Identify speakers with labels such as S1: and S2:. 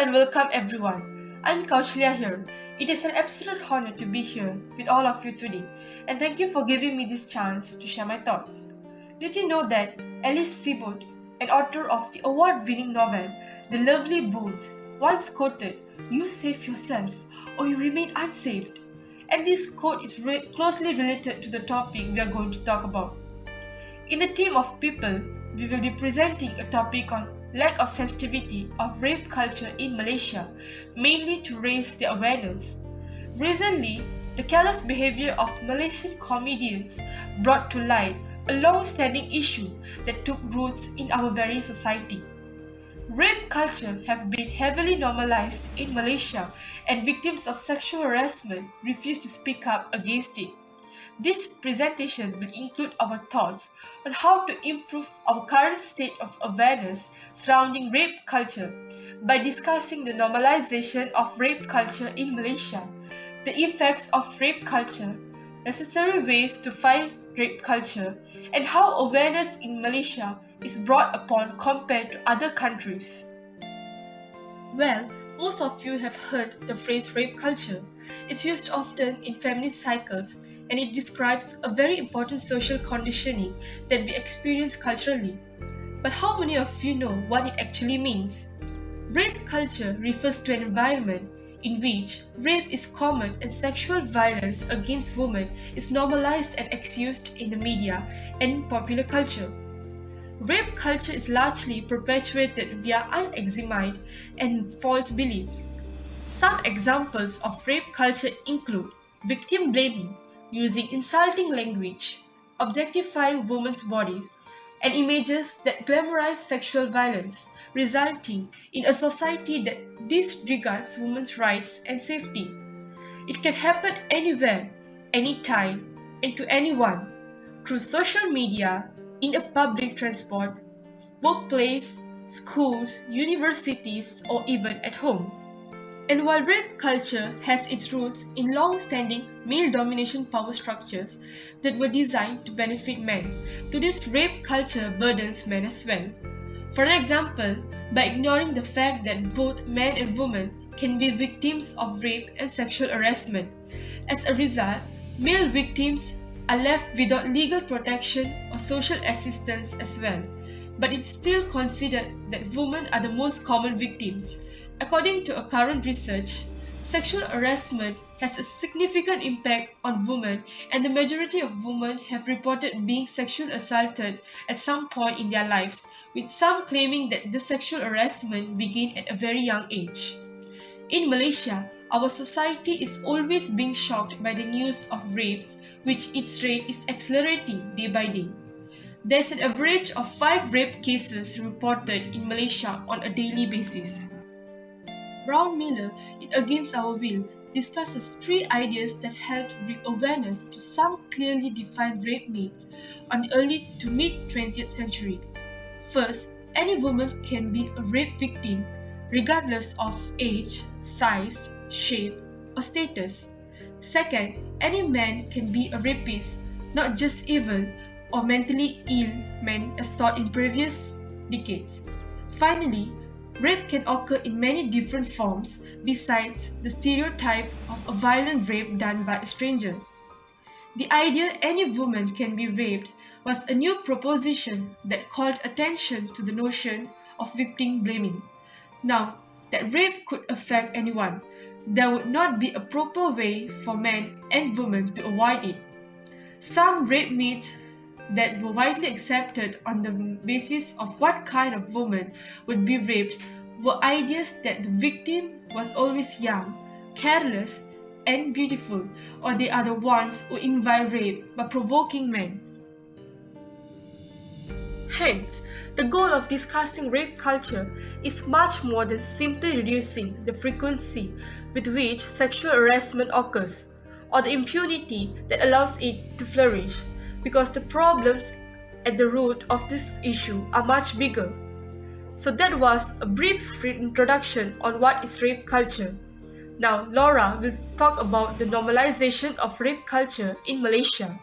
S1: and welcome everyone. I'm KAUSHALYA here. It is an absolute honor to be here with all of you today, and thank you for giving me this chance to share my thoughts. Did you know that Alice Seaboard, an author of the award-winning novel The Lovely Bones, once quoted, "You save yourself or you remain unsaved." And this quote is closely related to the topic we are going to talk about. In the theme of people, we will be presenting a topic on lack of sensitivity of rape culture in Malaysia, mainly to raise the awareness. Recently, the callous behavior of Malaysian comedians brought to light a long-standing issue that took roots in our very society. Rape culture have been heavily normalized in Malaysia, and victims of sexual harassment refuse to speak up against it. This presentation will include our thoughts on how to improve our current state of awareness surrounding rape culture by discussing the normalization of rape culture in Malaysia, the effects of rape culture, necessary ways to fight rape culture, and how awareness in Malaysia is brought upon compared to other countries. Well, most of you have heard the phrase rape culture. It's used often in feminist cycles, and it describes a very important social conditioning that we experience culturally. But how many of you know what it actually means? Rape culture refers to an environment in which rape is common and sexual violence against women is normalized and excused in the media and in popular culture. Rape culture is largely perpetuated via unexamined and false beliefs. Some examples of rape culture include victim blaming, using insulting language, objectifying women's bodies, and images that glamorize sexual violence, resulting in a society that disregards women's rights and safety. It can happen anywhere, anytime, and to anyone, through social media, in a public transport, workplace, schools, universities, or even at home. And while rape culture has its roots in long-standing male domination power structures that were designed to benefit men, today's rape culture burdens men as well. For example, by ignoring the fact that both men and women can be victims of rape and sexual harassment. As a result, male victims are left without legal protection or social assistance as well. But it's still considered that women are the most common victims. According to a current research, sexual harassment has a significant impact on women, and the majority of women have reported being sexually assaulted at some point in their lives, with some claiming that the sexual harassment began at a very young age. In Malaysia, our society is always being shocked by the news of rapes, which its rate is accelerating day by day. There's an average of 5 rape cases reported in Malaysia on a daily basis. Brown Miller, in Against Our Will, discusses 3 ideas that helped bring awareness to some clearly defined rape myths on the early to mid-20th century. First, any woman can be a rape victim regardless of age, size, shape, or status. Second, any man can be a rapist, not just evil or mentally ill men as taught in previous decades. Finally, rape can occur in many different forms besides the stereotype of a violent rape done by a stranger. The idea any woman can be raped was a new proposition that called attention to the notion of victim blaming. Now, that rape could affect anyone, there would not be a proper way for men and women to avoid it. Some rape myths that were widely accepted on the basis of what kind of woman would be raped were ideas that the victim was always young, careless, and beautiful, or they are the ones who invite rape by provoking men. Hence, the goal of discussing rape culture is much more than simply reducing the frequency with which sexual harassment occurs, or the impunity that allows it to flourish, because the problems at the root of this issue are much bigger. So that was a brief introduction on what is rape culture. Now Laura will talk about the normalization of rape culture in Malaysia.